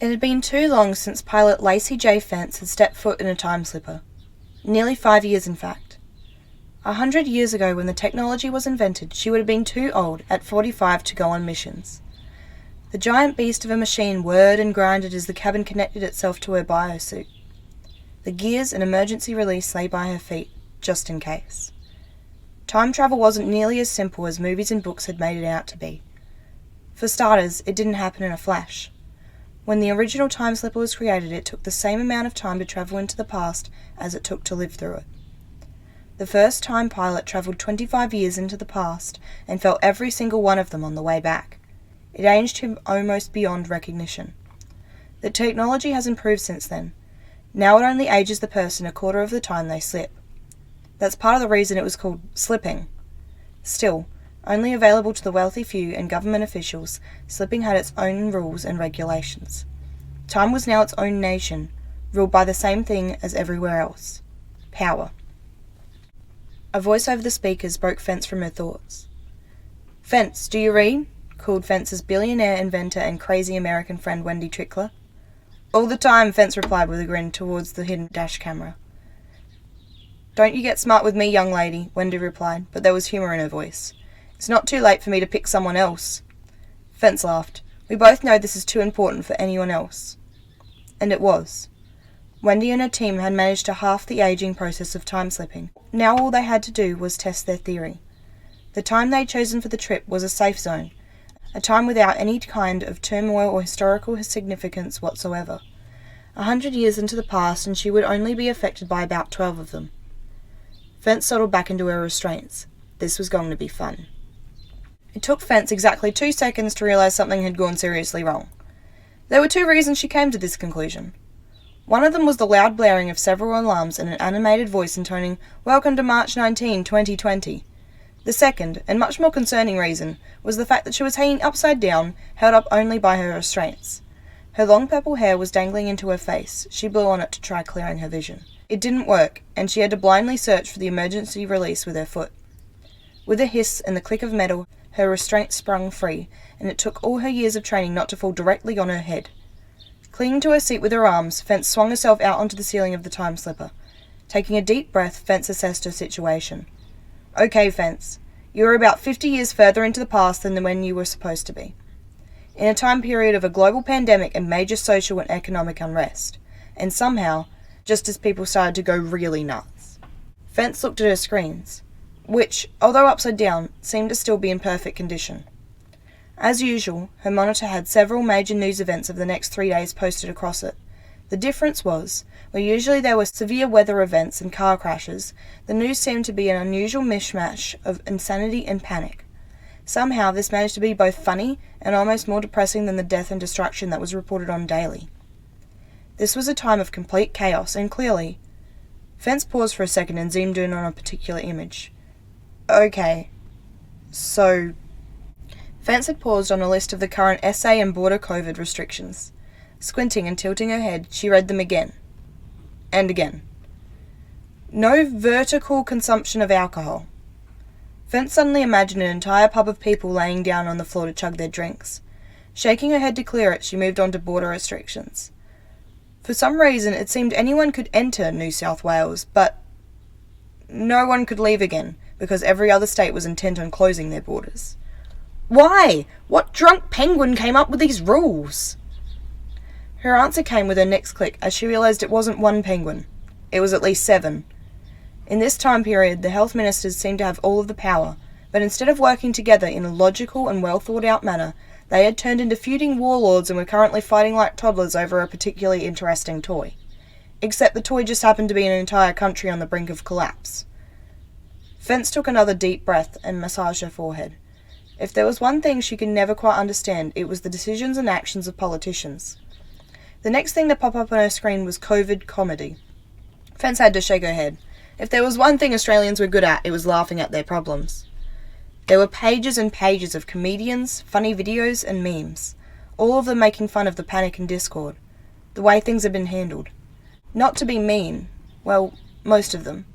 It had been too long since pilot Lacey J. Fence had stepped foot in a time slipper. Nearly 5 years, in fact. 100 years ago, when the technology was invented, she would have been too old, at 45, to go on missions. The giant beast of a machine whirred and grinded as the cabin connected itself to her biosuit. The gears and emergency release lay by her feet, just in case. Time travel wasn't nearly as simple as movies and books had made it out to be. For starters, it didn't happen in a flash. When the original time slipper was created, it took the same amount of time to travel into the past as it took to live through it. The first time pilot travelled 25 years into the past and felt every single one of them on the way back. It aged him almost beyond recognition. The technology has improved since then. Now it only ages the person a quarter of the time they slip. That's part of the reason it was called slipping. Still, only available to the wealthy few and government officials, slipping had its own rules and regulations. Time was now its own nation, ruled by the same thing as everywhere else: power. A voice over the speakers broke Fence from her thoughts. "Fence, do you read?" called Fence's billionaire inventor and crazy American friend Wendy Trickler. "All the time," Fence replied with a grin towards the hidden dash camera. "Don't you get smart with me, young lady," Wendy replied, but there was humour in her voice. "It's not too late for me to pick someone else." Fence laughed. "We both know this is too important for anyone else." And it was. Wendy and her team had managed to halve the aging process of time slipping. Now all they had to do was test their theory. The time they'd chosen for the trip was a safe zone, a time without any kind of turmoil or historical significance whatsoever. 100 years into the past, and she would only be affected by about 12 of them. Fence settled back into her restraints. This was going to be fun. It took Fence exactly 2 seconds to realise something had gone seriously wrong. There were 2 reasons she came to this conclusion. One of them was the loud blaring of several alarms and an animated voice intoning, "Welcome to March 19, 2020. The second, and much more concerning reason, was the fact that she was hanging upside down, held up only by her restraints. Her long purple hair was dangling into her face. She blew on it to try clearing her vision. It didn't work, and she had to blindly search for the emergency release with her foot. With a hiss and the click of metal, her restraint sprung free, and it took all her years of training not to fall directly on her head. Clinging to her seat with her arms, Fence swung herself out onto the ceiling of the time slipper. Taking a deep breath, Fence assessed her situation. "Okay, Fence, you are about 50 years further into the past than when you were supposed to be. In a time period of a global pandemic and major social and economic unrest. And somehow, just as people started to go really nuts." Fence looked at her screens, which, although upside down, seemed to still be in perfect condition. As usual, her monitor had several major news events of the next 3 days posted across it. The difference was, where usually there were severe weather events and car crashes, the news seemed to be an unusual mishmash of insanity and panic. Somehow this managed to be both funny and almost more depressing than the death and destruction that was reported on daily. This was a time of complete chaos, and clearly... Fence paused for a second and zoomed in on a particular image. "Okay, so..." Fence had paused on a list of the current SA and border COVID restrictions. Squinting and tilting her head, she read them again. And again. "No vertical consumption of alcohol." Fence suddenly imagined an entire pub of people laying down on the floor to chug their drinks. Shaking her head to clear it, she moved on to border restrictions. For some reason, it seemed anyone could enter New South Wales, but no one could leave again, because every other state was intent on closing their borders. Why? What drunk penguin came up with these rules? Her answer came with her next click as she realised it wasn't one penguin. It was at least 7. In this time period, the health ministers seemed to have all of the power, but instead of working together in a logical and well thought out manner, they had turned into feuding warlords and were currently fighting like toddlers over a particularly interesting toy. Except the toy just happened to be an entire country on the brink of collapse. Fence took another deep breath and massaged her forehead. If there was one thing she could never quite understand, it was the decisions and actions of politicians. The next thing to pop up on her screen was COVID comedy. Fence had to shake her head. If there was one thing Australians were good at, it was laughing at their problems. There were pages and pages of comedians, funny videos, and memes, all of them making fun of the panic and discord, the way things had been handled. Not to be mean, well, most of them,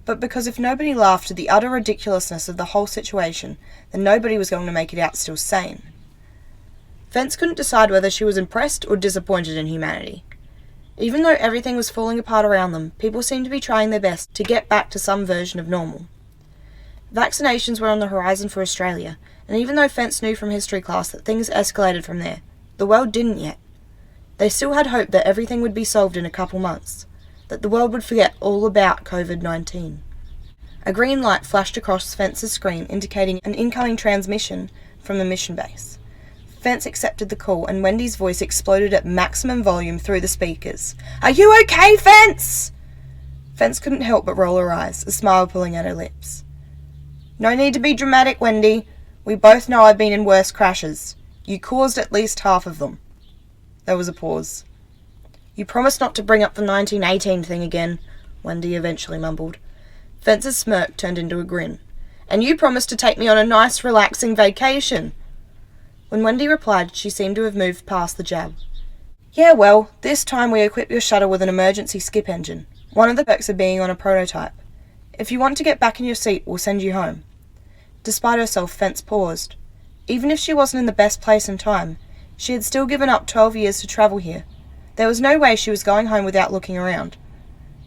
but because if nobody laughed at the utter ridiculousness of the whole situation, then nobody was going to make it out still sane. Fence couldn't decide whether she was impressed or disappointed in humanity. Even though everything was falling apart around them, people seemed to be trying their best to get back to some version of normal. Vaccinations were on the horizon for Australia, and even though Fence knew from history class that things escalated from there, the world didn't yet. They still had hope that everything would be solved in a couple months, that the world would forget all about COVID-19. A green light flashed across Fence's screen indicating an incoming transmission from the mission base. Fence accepted the call and Wendy's voice exploded at maximum volume through the speakers. "Are you okay, Fence?" Fence couldn't help but roll her eyes, a smile pulling at her lips. "No need to be dramatic, Wendy. We both know I've been in worse crashes. You caused at least half of them." There was a pause. "You promised not to bring up the 1918 thing again," Wendy eventually mumbled. Fence's smirk turned into a grin. "And you promised to take me on a nice, relaxing vacation." When Wendy replied, she seemed to have moved past the jab. "Yeah, well, this time we equip your shuttle with an emergency skip engine. One of the perks of being on a prototype. If you want to get back in your seat, we'll send you home." Despite herself, Fence paused. Even if she wasn't in the best place and time, she had still given up 12 years to travel here. There was no way she was going home without looking around.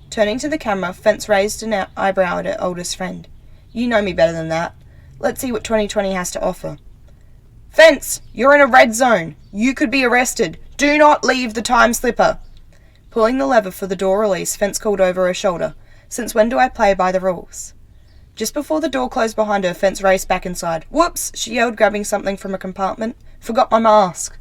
Turning to the camera, Fence raised an eyebrow at her oldest friend. "You know me better than that. Let's see what 2020 has to offer." "Fence, you're in a red zone. You could be arrested. Do not leave the time slipper." Pulling the lever for the door release, Fence called over her shoulder. "Since when do I play by the rules?" Just before the door closed behind her, Fence raced back inside. "Whoops," she yelled, grabbing something from a compartment. "Forgot my mask."